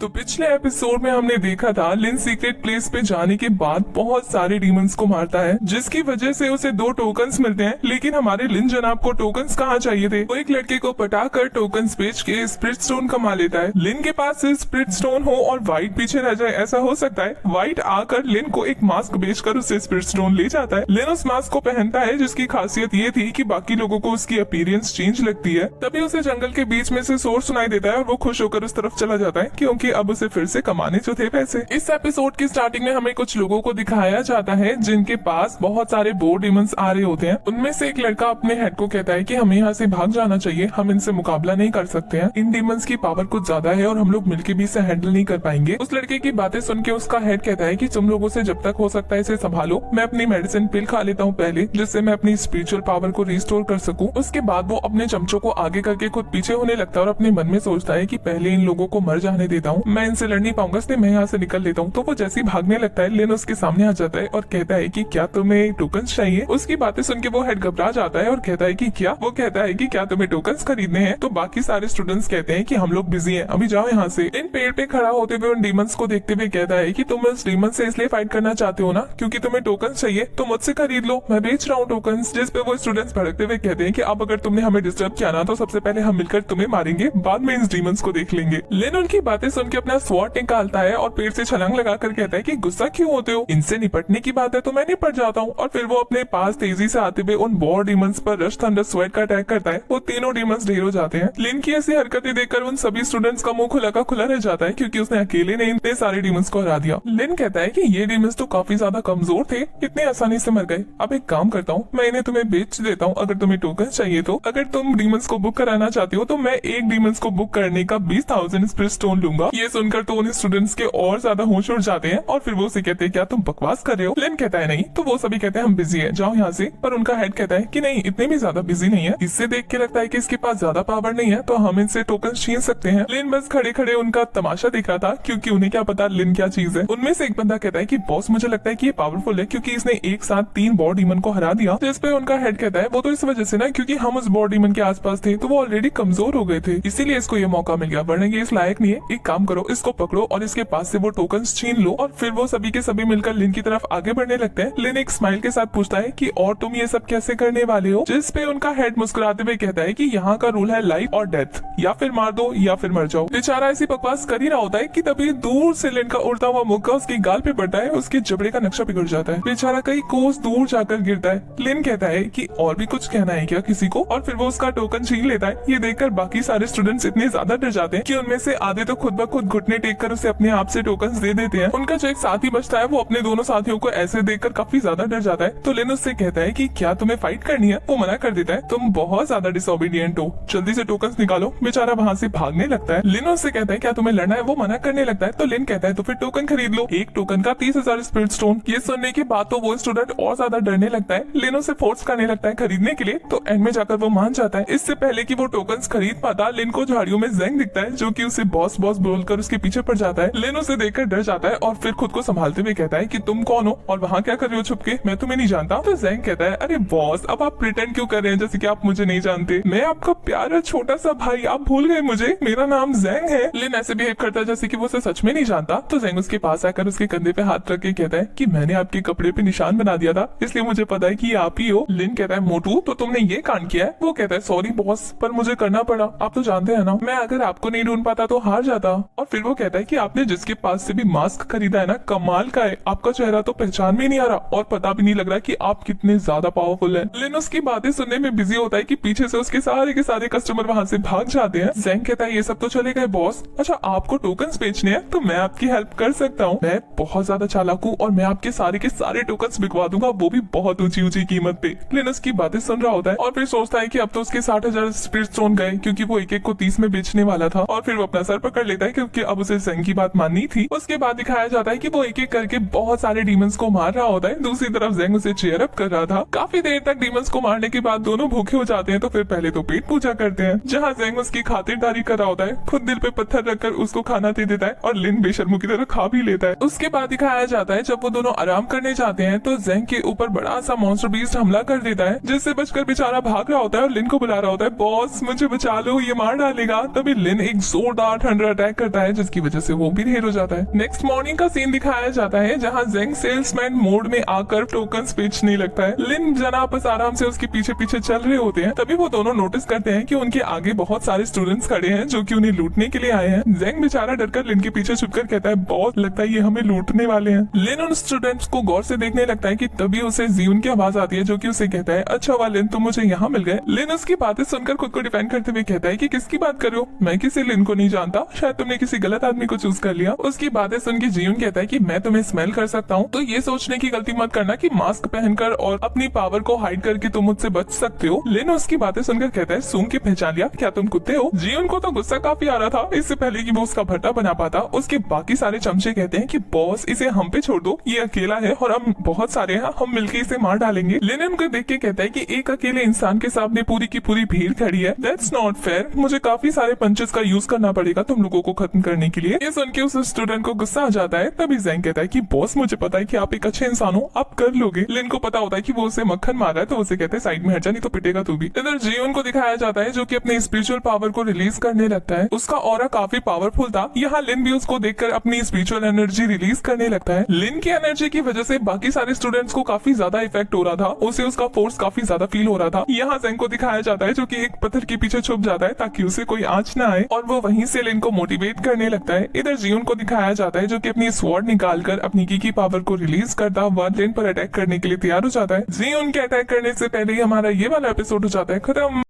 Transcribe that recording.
तो पिछले एपिसोड में हमने देखा था लिन सीक्रेट प्लेस पे जाने के बाद बहुत सारे डीमंस को मारता है, जिसकी वजह से उसे 2 टोकन्स मिलते हैं। लेकिन हमारे लिन जनाब को टोकन्स कहाँ चाहिए थे? वो एक लड़के को पटाकर टोकन्स बेच के स्पिरिट स्टोन कमा लेता है। लिन के पास स्पिरिट स्टोन हो और व्हाइट पीछे रह जाए, ऐसा हो सकता है। व्हाइट आकर लिन को एक मास्क बेचकर उससे स्पिरिट स्टोन ले जाता है। लिन उस मास्क को पहनता है, जिसकी खासियत ये थी कि बाकी लोगों को उसकी अपीयरेंस चेंज लगती है। तभी उसे जंगल के बीच में से शोर सुनाई देता है और वो खुश होकर उस तरफ चला जाता है, क्योंकि अब उसे फिर से कमाने जो थे पैसे। इस एपिसोड की स्टार्टिंग में हमें कुछ लोगों को दिखाया जाता है जिनके पास बहुत सारे बोर डीमंस आ रहे होते हैं। उनमें से एक लड़का अपने हेड को कहता है कि हमें यहाँ से भाग जाना चाहिए, हम इनसे मुकाबला नहीं कर सकते हैं। इन डीमंस की पावर कुछ ज्यादा है और हम लोग मिलकर भी इसे हैंडल नहीं कर पाएंगे। उस लड़के की बातें सुन के उसका हेड कहता है कि तुम लोगों से जब तक हो सकता है इसे संभालो, मैं अपनी मेडिसिन पिल खा लेता हूँ पहले, जिससे मैं अपनी स्पिरिचुअल पावर को रिस्टोर कर सकूं। उसके बाद वो अपने चमचों को आगे करके खुद पीछे होने लगता है और अपने मन में सोचता है कि पहले इन लोगों को मर जाने देता हूँ, मैं इनसे लड़ नहीं पाऊंगा, इसलिए मैं यहाँ से निकल लेता हूँ। तो वो जैसे ही भागने लगता है, लिन उसके सामने आ जाता है और कहता है कि क्या तुम्हें टोकन्स चाहिए? उसकी बातें सुन के वो हेड घबरा जाता है और कहता है कि क्या? वो कहता है कि क्या तुम्हें टोकन्स खरीदने हैं? तो बाकी सारे स्टूडेंट्स कहते हैं कि हम लोग बिजी हैं, अभी जाओ यहाँ से। इन पेड़ पे खड़ा होते हुए उन डीमंस को देखते हुए कहता है कि तुम उस डीमन से इसलिए फाइट करना चाहते हो ना क्योंकि तुम्हें टोकन्स चाहिए, तो मुझसे खरीद लो, मैं बेच रहा हूँ टोकन्स। जिस पे वो स्टूडेंट्स भड़कते हुए कहते हैं कि अब अगर तुमने हमें डिस्टर्ब किया ना तो सबसे पहले हम मिलकर तुम्हें मारेंगे, बाद में इन डीमंस को देख लेंगे। लिन उनकी बातें सुन के अपना स्वॉर्ड निकालता है और पेड़ से छलांग लगाकर कहता है कि गुस्सा क्यों होते हो, इनसे निपटने की बात है तो मैं निपट जाता हूँ। और फिर वो अपने पास तेजी से आते हुए उन बोर डीमंस पर रश थंडर स्वेट का अटैक करता है। वो तीनों डीमंस ढेर हो जाते हैं। लिन की ऐसी हरकतें देखकर उन सभी स्टूडेंट्स का मुंह खुला का खुला रह जाता है, क्योंकि उसने अकेले ने इतने सारे डीमंस को हरा दिया। लिन कहता है कि ये डीमंस तो काफी ज्यादा कमजोर थे, इतने आसानी से मर गए। अब एक काम करता हूँ, मैं इन्हें तुम्हें बेच देता हूँ अगर तुम्हें टोकन चाहिए तो। अगर तुम डीमंस को बुक कराना चाहती हो तो मैं एक डीमंस को बुक करने का 20,000 स्पिरिट स्टोन लूंगा। ये सुनकर तो उन स्टूडेंट्स के और ज्यादा होश उड़ जाते हैं और फिर वो उसे कहते हैं क्या तुम बकवास कर रहे हो? लिन कहता है नहीं, तो वो सभी कहते हैं हम बिजी है, जाओ यहाँ से। पर उनका हेड कहता है कि नहीं, इतने भी ज्यादा बिजी नहीं है, इससे देख के लगता है कि इसके पास ज्यादा पावर नहीं है, तो हम इनसे टोकन छीन सकते हैं। लिन बस खड़े खड़े उनका तमाशा देख रहा था, क्योंकि उन्हें क्या पता लिन क्या चीज है। उनमें से एक बंदा कहता है कि बॉस मुझे लगता है कि ये पावरफुल है, क्योंकि इसने एक साथ 3 बॉर डीमन को हरा दिया। जिस पे उनका हेड कहता है वो तो इस वजह से ना क्योंकि हम उस बॉर डीमन के आसपास थे, तो वो ऑलरेडी कमजोर हो गए थे, इसीलिए इसको ये मौका मिल गया, वरना ये इस लायक नहीं है। एक काम करो, इसको पकड़ो और इसके पास से वो टोकन्स छीन लो। और फिर वो सभी के सभी मिलकर लिन की तरफ आगे बढ़ने लगते हैं। लिन एक स्माइल के साथ पूछता है कि और तुम ये सब कैसे करने वाले हो? जिस पे उनका हेड मुस्कुराते हुए कहता है कि यहाँ का रूल है लाइफ और डेथ, या फिर मार दो या फिर मर जाओ। बेचारा ऐसी बकवास कर ही रहा होता है कि तभी दूर से लिन का उड़ता हुआ मुक्का उसके गाल पे पड़ता है, उसके जबड़े का नक्शा बिगड़ जाता है। बेचारा कई कोस दूर जाकर गिरता है। लिन कहता है कि और भी कुछ कहना है क्या किसी को? और फिर वो उसका टोकन छीन लेता है। ये देखकर बाकी सारे स्टूडेंट्स इतने ज्यादा डर जाते हैं कि उनमें से आधे तो खुद ब खुद घुटने टेक कर उसे अपने आप से टोकन्स दे देते हैं। उनका जो एक साथी बचता है वो अपने दोनों साथियों को ऐसे देखकर काफी ज्यादा डर जाता है। तो लिन उससे कहता है कि क्या तुम्हें फाइट करनी है? वो मना कर देता है, तुम बहुत ज्यादा डिसोबीडियंट हो, जल्दी से टोकन्स निकालो। बेचारा वहाँ से भागने लगता है। लिन उससे कहता है क्या तुम्हें लड़ना है? वो मना करने लगता है। तो लिन कहता है तो फिर टोकन खरीद लो, एक टोकन का 30,000 स्पिरिट स्टोन। ये सुनने के बाद तो वो स्टूडेंट और ज्यादा डरने लगता है। लिन उसे फोर्स करने लगता है खरीदने के लिए, तो एंड में जाकर वो मान जाता है। इससे पहले कि वो टोकन्स खरीद पाता, लिन को झाड़ियों में ज़ेंग दिखता है, जो कि उसे बॉस बॉस बोलकर उसके पीछे पड़ जाता है। लिन उसे देखकर डर जाता है और फिर खुद को संभालते हुए कहता है कि तुम कौन हो और वहाँ क्या कर रहे हो छुपके? मैं तुम्हें नहीं जानता। तो ज़ेंग कहता है अरे बॉस, अब आप प्रिटेंड क्यों कर रहे हैं जैसे कि आप मुझे नहीं जानते? मैं आपका प्यारा छोटा सा भाई, आप भूल गए मुझे, मेरा नाम ज़ेंग है। लिन ऐसे बिहेव करता है जैसे कि वो उसे सच में नहीं जानता। तो ज़ेंग उसके पास आकर उसके कंधे पे हाथ रख के कहता है कि मैंने आपके कपड़े पे निशान बना दिया था, इसलिए मुझे पता है कि ये आप ही हो। लिन कहता है मोटू, तो तुमने ये कांड किया है? वो कहता है सॉरी बॉस, पर मुझे करना पड़ा, आप तो जानते हैं ना, मैं अगर आपको नहीं ढूंढ पाता तो हार जाता। और फिर वो कहता है कि आपने जिसके पास से भी मास्क खरीदा है ना, कमाल का है, आपका चेहरा तो पहचान में नहीं आ रहा और पता भी नहीं लग रहा कि आप कितने ज्यादा पावरफुल हैं। लिन उसकी बातें सुनने में बिजी होता है कि पीछे से उसके सारे के सारे कस्टमर वहाँ से भाग जाते हैं। ज़ेंग कहता है ये सब तो चले गए बॉस, अच्छा आपको टोकन्स बेचने हैं तो मैं आपकी हेल्प कर सकता हूँ, मैं बहुत ज्यादा चालाक हूँ और मैं आपके सारे के सारे टोकन्स बिकवा दूंगा, वो भी बहुत ऊंची ऊंची कीमत पे। लिन उसकी बातें सुन रहा होता है और फिर सोचता है कि अब तो उसके 60,000 स्पिरिट स्टोन गए, क्योंकि वो एक एक को 30 में बेचने वाला था। और फिर वो अपना सर पकड़ लेता है, क्योंकि अब उसे ज़ेंग की बात माननी थी। उसके बाद दिखाया जाता है कि वो एक एक करके बहुत सारे डीमंस को मार रहा होता है। दूसरी तरफ ज़ेंग उसे चीयर अप कर रहा था। काफी देर तक डीमंस को मारने के बाद दोनों भूखे हो जाते हैं, तो फिर पहले तो पेट पूजा करते हैं, जहाँ ज़ेंग उसकी खातिरदारी कर रहा होता है, खुद दिल पे पत्थर रखकर उसको खाना दे देता है और लिन बेशर्मों की तरह खा भी लेता है। उसके बाद दिखाया जाता है जब वो दोनों आराम करने जाते हैं तो ज़ेंग के ऊपर बड़ा सा मॉन्स्टर बीस्ट हमला कर देता है, जिससे बचकर बेचारा भाग रहा होता है और लिन को बुला रहा होता है, बॉस मुझे बचा लो, ये मार डालेगा। तभी लिन एक जोरदार थंडर अटैक करता करता है, जिसकी वजह से वो भी ढेर हो जाता है। नेक्स्ट मॉर्निंग का सीन दिखाया जाता है जहाँ जेंग सेल्समैन मोड में आकर टोकन्स बेचने लगता है। लिन जनाब बस आराम से उसके पीछे पीछे चल रहे होते हैं। तभी वो दोनों नोटिस करते हैं कि उनके आगे बहुत सारे स्टूडेंट्स खड़े हैं जो कि उन्हें लूटने के लिए आए हैं। जेंग बेचारा डरकर लिन के पीछे छुपकर कहता है, बहुत लगता है ये हमें लूटने वाले हैं। लिन उन स्टूडेंट्स को गौर से देखने लगता है कि तभी उसे जीवन की आवाज आती है जो कि उसे कहता है, अच्छा हुआ लिन तुम मुझे यहाँ मिल गए। लिन उसकी बातें सुनकर खुद को डिफेंड करते हुए कहता है कि किसकी बात कर रहे हो, मैं किसी लिन को नहीं जानता, शायद तुमने किसी गलत आदमी को चूज कर लिया। उसकी बातें सुन के जीवन कहता है कि मैं तुम्हें स्मेल कर सकता हूँ, तो ये सोचने की गलती मत करना कि मास्क पहनकर और अपनी पावर को हाइड करके तुम मुझसे बच सकते हो। लिन उसकी बातें सुनकर कहता है, सूंघ के पहचान लिया, क्या तुम कुत्ते हो? जीवन को तो गुस्सा काफी आ रहा था। इससे पहले कि वो उसका भट्टा बना पाता, उसके बाकी सारे चमचे कहते हैं कि बॉस इसे हम पे छोड़ दो, ये अकेला है और हम बहुत सारे हैं, हम मिलके इसे मार डालेंगे। लिन उनको देख के कहता है कि एक अकेले इंसान के सामने पूरी की पूरी भीड़ खड़ी है, दैट्स नॉट फेयर, मुझे काफी सारे पंचेस का यूज करना पड़ेगा तुम लोगों को खत्म करने के लिए। ये सुन के उस स्टूडेंट को गुस्सा आ जाता है। तभी जेंग कहता है कि बॉस मुझे पता है कि आप एक अच्छे इंसान हो, आप कर लोगे। लिन को पता होता है कि वो उसे मक्खन मार रहा है, तो उसे कहते हैं साइड में हट जा, नहीं तो पिटेगा तू भी। इधर जीवन को दिखाया जाता है जो कि अपने स्पिरिचुअल पावर को रिलीज करने लगता है। उसका ऑरा काफी पावरफुल था। यहाँ लिन भी उसको देखकर अपनी स्पिरिचुअल एनर्जी रिलीज करने लगता है। लिन की एनर्जी की वजह से बाकी सारे स्टूडेंट्स को काफी ज्यादा इफेक्ट हो रहा था, उसे उसका फोर्स काफी ज्यादा फील हो रहा था। यहाँ जेंग को दिखाया जाता है जो कि एक पत्थर के पीछे छुप जाता है ताकि उसे कोई आंच ना आए, और वो वहीं से लिन को मोटिवेट करने लगता है। इधर जीवन को दिखाया जाता है जो कि अपनी स्वॉर्ड निकालकर अपनी की पावर को रिलीज करता हुआ लिन पर अटैक करने के लिए तैयार हो जाता है। जीवन के अटैक करने से पहले ही हमारा ये वाला एपिसोड हो जाता है खत्म।